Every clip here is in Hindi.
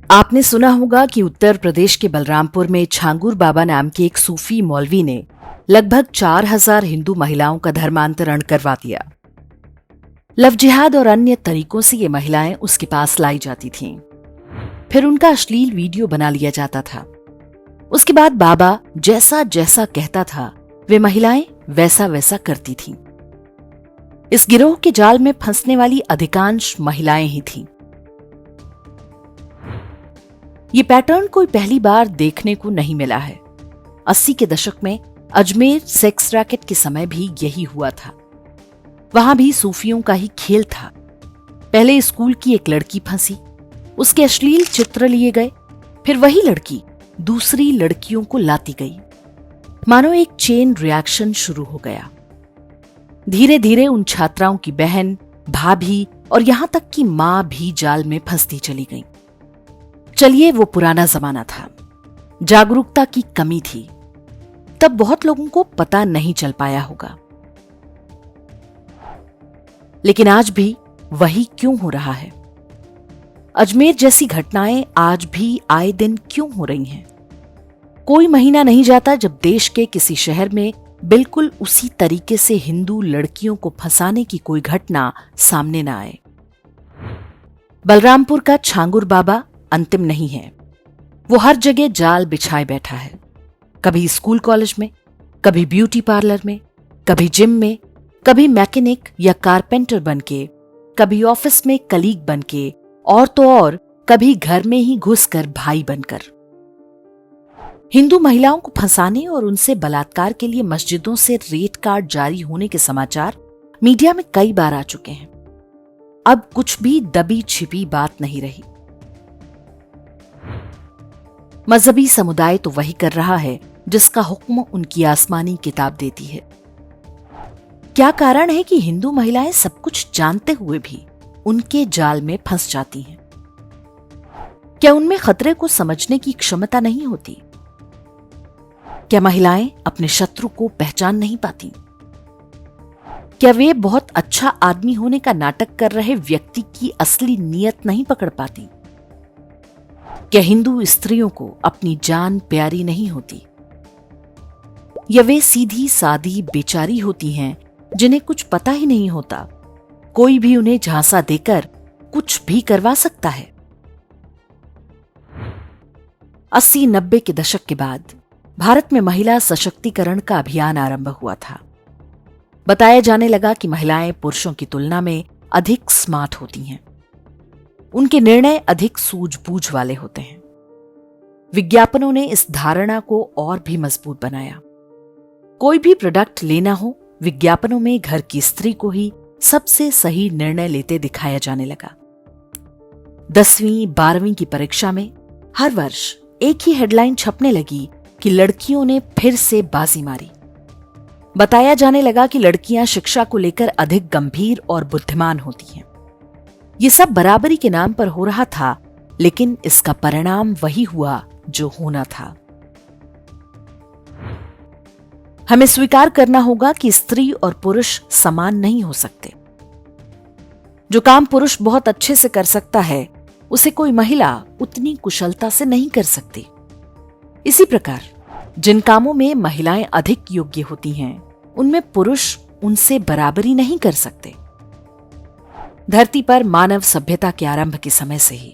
आपने सुना होगा कि उत्तर प्रदेश के बलरामपुर में छांगुर बाबा नाम के एक सूफी मौलवी ने लगभग 4000 हिंदू महिलाओं का धर्मांतरण करवा दिया। लव जिहाद और अन्य तरीकों से ये महिलाएं उसके पास लाई जाती थीं। फिर उनका अश्लील वीडियो बना लिया जाता था। उसके बाद बाबा जैसा जैसा कहता था वे महिलाएं वैसा वैसा करती थीं। इस गिरोह के जाल में फंसने वाली अधिकांश महिलाएं ही थीं। ये पैटर्न कोई पहली बार देखने को नहीं मिला है। 80 के दशक में अजमेर सेक्स रैकेट के समय भी यही हुआ था। वहां भी सूफियों का ही खेल था। पहले स्कूल की एक लड़की फंसी, उसके अश्लील चित्र लिए गए, फिर वही लड़की दूसरी लड़कियों को लाती गई। मानो एक चेन रिएक्शन शुरू हो गया। धीरे धीरे उन छात्राओं की बहन, भाभी और यहां तक कि मां भी जाल में फंसती चली गई। चलिए, वो पुराना जमाना था, जागरूकता की कमी थी, तब बहुत लोगों को पता नहीं चल पाया होगा। लेकिन आज भी वही क्यों हो रहा है? अजमेर जैसी घटनाएं आज भी आए दिन क्यों हो रही हैं? कोई महीना नहीं जाता जब देश के किसी शहर में बिल्कुल उसी तरीके से हिंदू लड़कियों को फंसाने की कोई घटना सामने न आए। बलरामपुर का छांगुर बाबा अंतिम नहीं है। वो हर जगह जाल बिछाए बैठा है। कभी स्कूल कॉलेज में, कभी ब्यूटी पार्लर में, कभी जिम में, कभी मैकेनिक या कारपेंटर बनके, कभी ऑफिस में कलीग बनके, और तो और कभी घर में ही घुसकर भाई बनकर। हिंदू महिलाओं को फंसाने और उनसे बलात्कार के लिए मस्जिदों से रेट कार्ड जारी होने के समाचार मीडिया में कई बार आ चुके हैं। अब कुछ भी दबी छिपी बात नहीं रही। मजहबी समुदाय तो वही कर रहा है जिसका हुक्म उनकी आसमानी किताब देती है। क्या कारण है कि हिंदू महिलाएं सब कुछ जानते हुए भी उनके जाल में फंस जाती हैं? क्या उनमें खतरे को समझने की क्षमता नहीं होती? क्या महिलाएं अपने शत्रु को पहचान नहीं पाती? क्या वे बहुत अच्छा आदमी होने का नाटक कर रहे व्यक्ति की असली नीयत नहीं पकड़ पाती? क्या हिंदू स्त्रियों को अपनी जान प्यारी नहीं होती? या वे सीधी सादी बेचारी होती हैं जिन्हें कुछ पता ही नहीं होता, कोई भी उन्हें झांसा देकर कुछ भी करवा सकता है? 80-90 के दशक के बाद भारत में महिला सशक्तिकरण का अभियान आरंभ हुआ था। बताया जाने लगा कि महिलाएं पुरुषों की तुलना में अधिक स्मार्ट होती हैं। उनके निर्णय अधिक सूझबूझ वाले होते हैं। विज्ञापनों ने इस धारणा को और भी मजबूत बनाया। कोई भी प्रोडक्ट लेना हो, विज्ञापनों में घर की स्त्री को ही सबसे सही निर्णय लेते दिखाया जाने लगा। 10वीं 12वीं की परीक्षा में हर वर्ष एक ही हेडलाइन छपने लगी कि लड़कियों ने फिर से बाजी मारी। बताया जाने लगा कि लड़कियां शिक्षा को लेकर अधिक गंभीर और बुद्धिमान होती हैं। ये सब बराबरी के नाम पर हो रहा था, लेकिन इसका परिणाम वही हुआ जो होना था। हमें स्वीकार करना होगा कि स्त्री और पुरुष समान नहीं हो सकते। जो काम पुरुष बहुत अच्छे से कर सकता है, उसे कोई महिला उतनी कुशलता से नहीं कर सकती। इसी प्रकार जिन कामों में महिलाएं अधिक योग्य होती हैं, उनमें पुरुष उनसे बराबरी नहीं कर सकते। धरती पर मानव सभ्यता के आरंभ के समय से ही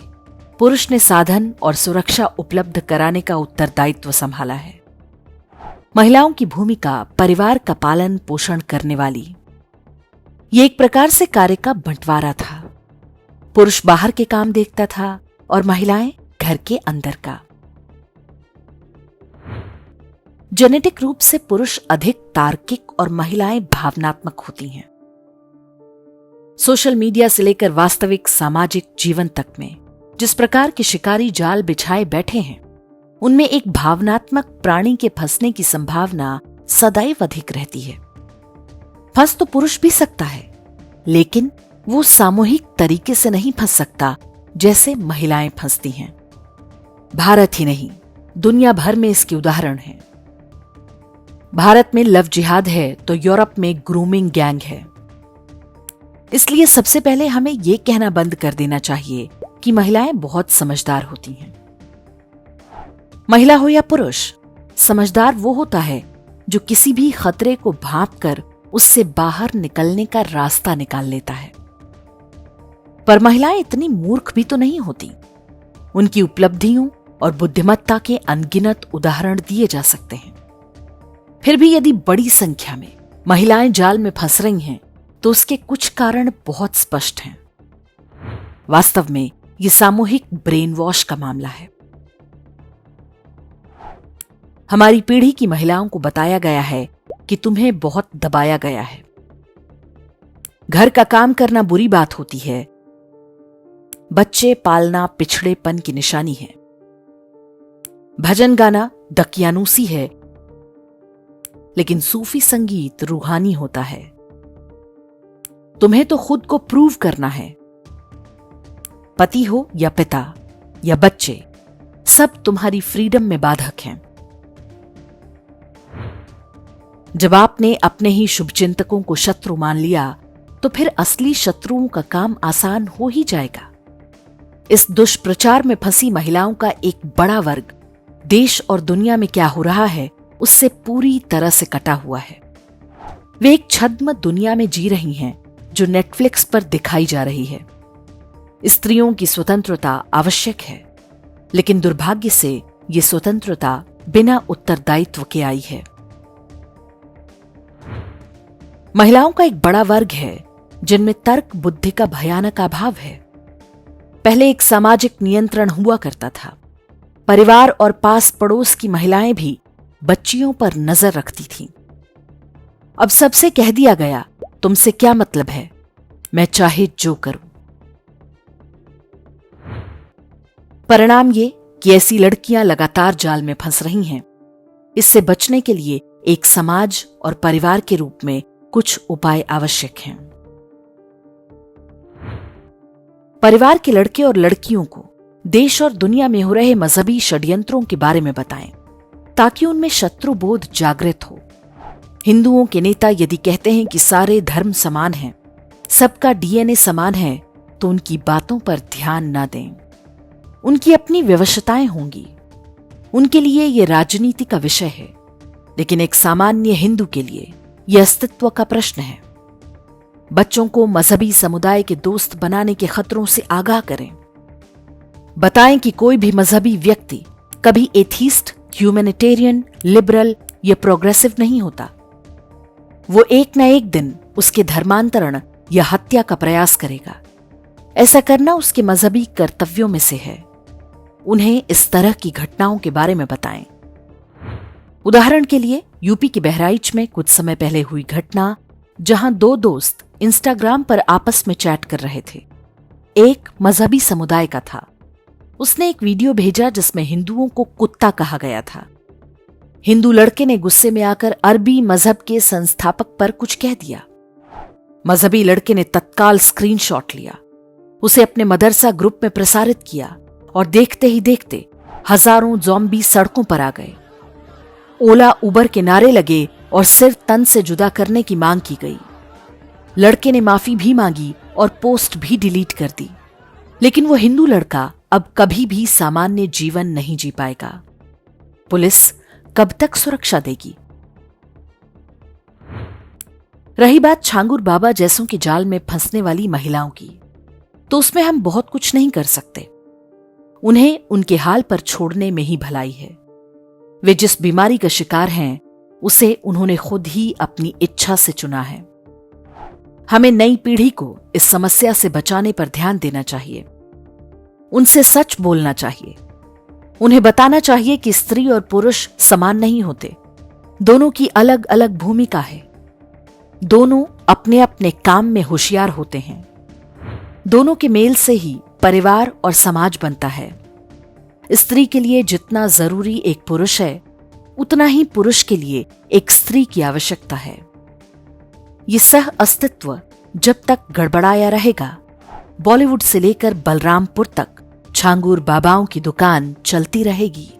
पुरुष ने साधन और सुरक्षा उपलब्ध कराने का उत्तरदायित्व संभाला है। महिलाओं की भूमिका परिवार का पालन पोषण करने वाली, ये एक प्रकार से कार्य का बंटवारा था। पुरुष बाहर के काम देखता था और महिलाएं घर के अंदर का। जेनेटिक रूप से पुरुष अधिक तार्किक और महिलाएं भावनात्मक होती हैं। सोशल मीडिया से लेकर वास्तविक सामाजिक जीवन तक में जिस प्रकार के शिकारी जाल बिछाए बैठे हैं, उनमें एक भावनात्मक प्राणी के फंसने की संभावना सदैव अधिक रहती है। फंस तो पुरुष भी सकता है, लेकिन वो सामूहिक तरीके से नहीं फंस सकता जैसे महिलाएं फंसती हैं। भारत ही नहीं, दुनिया भर में इसके उदाहरण हैं। भारत में लव जिहाद है तो यूरोप में ग्रूमिंग गैंग है। इसलिए सबसे पहले हमें यह कहना बंद कर देना चाहिए कि महिलाएं बहुत समझदार होती हैं। महिला हो या पुरुष, समझदार वो होता है जो किसी भी खतरे को भांपकर उससे बाहर निकलने का रास्ता निकाल लेता है। पर महिलाएं इतनी मूर्ख भी तो नहीं होती। उनकी उपलब्धियों और बुद्धिमत्ता के अनगिनत उदाहरण दिए जा सकते हैं। फिर भी यदि बड़ी संख्या में महिलाएं जाल में फंस रही हैं, तो उसके कुछ कारण बहुत स्पष्ट हैं। वास्तव में यह सामूहिक ब्रेन वॉश का मामला है। हमारी पीढ़ी की महिलाओं को बताया गया है कि तुम्हें बहुत दबाया गया है। घर का काम करना बुरी बात होती है। बच्चे पालना पिछड़ेपन की निशानी है। भजन गाना दकियानूसी है, लेकिन सूफी संगीत रूहानी होता है। तुम्हें तो खुद को प्रूव करना है। पति हो या पिता या बच्चे, सब तुम्हारी फ्रीडम में बाधक हैं। जब आपने अपने ही शुभचिंतकों को शत्रु मान लिया, तो फिर असली शत्रुओं का काम आसान हो ही जाएगा। इस दुष्प्रचार में फंसी महिलाओं का एक बड़ा वर्ग देश और दुनिया में क्या हो रहा है उससे पूरी तरह से कटा हुआ है। वे एक छद्म दुनिया में जी रही हैं जो नेटफ्लिक्स पर दिखाई जा रही है। स्त्रियों की स्वतंत्रता आवश्यक है, लेकिन दुर्भाग्य से ये स्वतंत्रता बिना उत्तरदायित्व के आई है। महिलाओं का एक बड़ा वर्ग है जिनमें तर्क बुद्धि का भयानक अभाव है। पहले एक सामाजिक नियंत्रण हुआ करता था। परिवार और पास पड़ोस की महिलाएं भी बच्चियों पर नजर रखती थीं। अब सबसे कह दिया गया, तुमसे क्या मतलब है, मैं चाहे जो करूं। परिणाम ये कि ऐसी लड़कियां लगातार जाल में फंस रही हैं। इससे बचने के लिए एक समाज और परिवार के रूप में कुछ उपाय आवश्यक हैं। परिवार के लड़के और लड़कियों को देश और दुनिया में हो रहे मजहबी षड्यंत्रों के बारे में बताएं, ताकि उनमें शत्रुबोध जागृत हो। हिंदुओं के नेता यदि कहते हैं कि सारे धर्म समान हैं, सबका डीएनए समान है, तो उनकी बातों पर ध्यान न दें। उनकी अपनी विवशताएं होंगी। उनके लिए यह राजनीति का विषय है, लेकिन एक सामान्य हिंदू के लिए यह अस्तित्व का प्रश्न है। बच्चों को मजहबी समुदाय के दोस्त बनाने के खतरों से आगाह करें। बताएं कि कोई भी मजहबी व्यक्ति कभी एथीस्ट, ह्यूमैनिटेरियन, लिबरल या प्रोग्रेसिव नहीं होता। वो एक न एक दिन उसके धर्मांतरण या हत्या का प्रयास करेगा। ऐसा करना उसके मजहबी कर्तव्यों में से है। उन्हें इस तरह की घटनाओं के बारे में बताएं। उदाहरण के लिए यूपी के बहराइच में कुछ समय पहले हुई घटना, जहां दो दोस्त इंस्टाग्राम पर आपस में चैट कर रहे थे। एक मजहबी समुदाय का था। उसने एक वीडियो भेजा जिसमें हिंदुओं को कुत्ता कहा गया था। हिंदू लड़के ने गुस्से में आकर अरबी मजहब के संस्थापक पर कुछ कह दिया। मजहबी लड़के ने तत्काल स्क्रीनशॉट लिया, उसे अपने मदरसा ग्रुप में प्रसारित किया और देखते ही देखते हजारों ज़ॉम्बी सड़कों पर आ गए। ओला उबर के नारे लगे और सिर तन से जुदा करने की मांग की गई। लड़के ने माफी भी मांगी और पोस्ट भी डिलीट कर दी, लेकिन वो हिंदू लड़का अब कभी भी सामान्य जीवन नहीं जी पाएगा। पुलिस कब तक सुरक्षा देगी? रही बात छांगुर बाबा जैसों की जाल में फंसने वाली महिलाओं की, तो उसमें हम बहुत कुछ नहीं कर सकते। उन्हें उनके हाल पर छोड़ने में ही भलाई है। वे जिस बीमारी का शिकार हैं, उसे उन्होंने खुद ही अपनी इच्छा से चुना है। हमें नई पीढ़ी को इस समस्या से बचाने पर ध्यान देना चाहिए। उनसे सच बोलना चाहिए। उन्हें बताना चाहिए कि स्त्री और पुरुष समान नहीं होते। दोनों की अलग अलग भूमिका है। दोनों अपने अपने काम में होशियार होते हैं। दोनों के मेल से ही परिवार और समाज बनता है। स्त्री के लिए जितना जरूरी एक पुरुष है, उतना ही पुरुष के लिए एक स्त्री की आवश्यकता है। ये सह अस्तित्व जब तक गड़बड़ाया रहेगा, बॉलीवुड से लेकर बलरामपुर तक छांगुर बाबाओं की दुकान चलती रहेगी।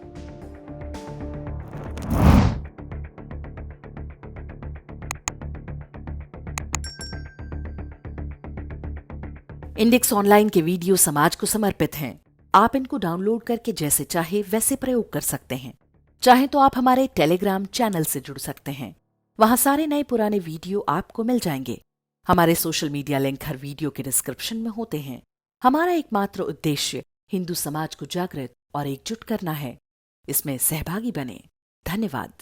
इंडेक्स ऑनलाइन के वीडियो समाज को समर्पित हैं। आप इनको डाउनलोड करके जैसे चाहे वैसे प्रयोग कर सकते हैं। चाहे तो आप हमारे टेलीग्राम चैनल से जुड़ सकते हैं। वहां सारे नए पुराने वीडियो आपको मिल जाएंगे। हमारे सोशल मीडिया लिंक हर वीडियो के डिस्क्रिप्शन में होते हैं। हमारा एकमात्र उद्देश्य हिंदू समाज को जागृत और एकजुट करना है। इसमें सहभागी बने। धन्यवाद।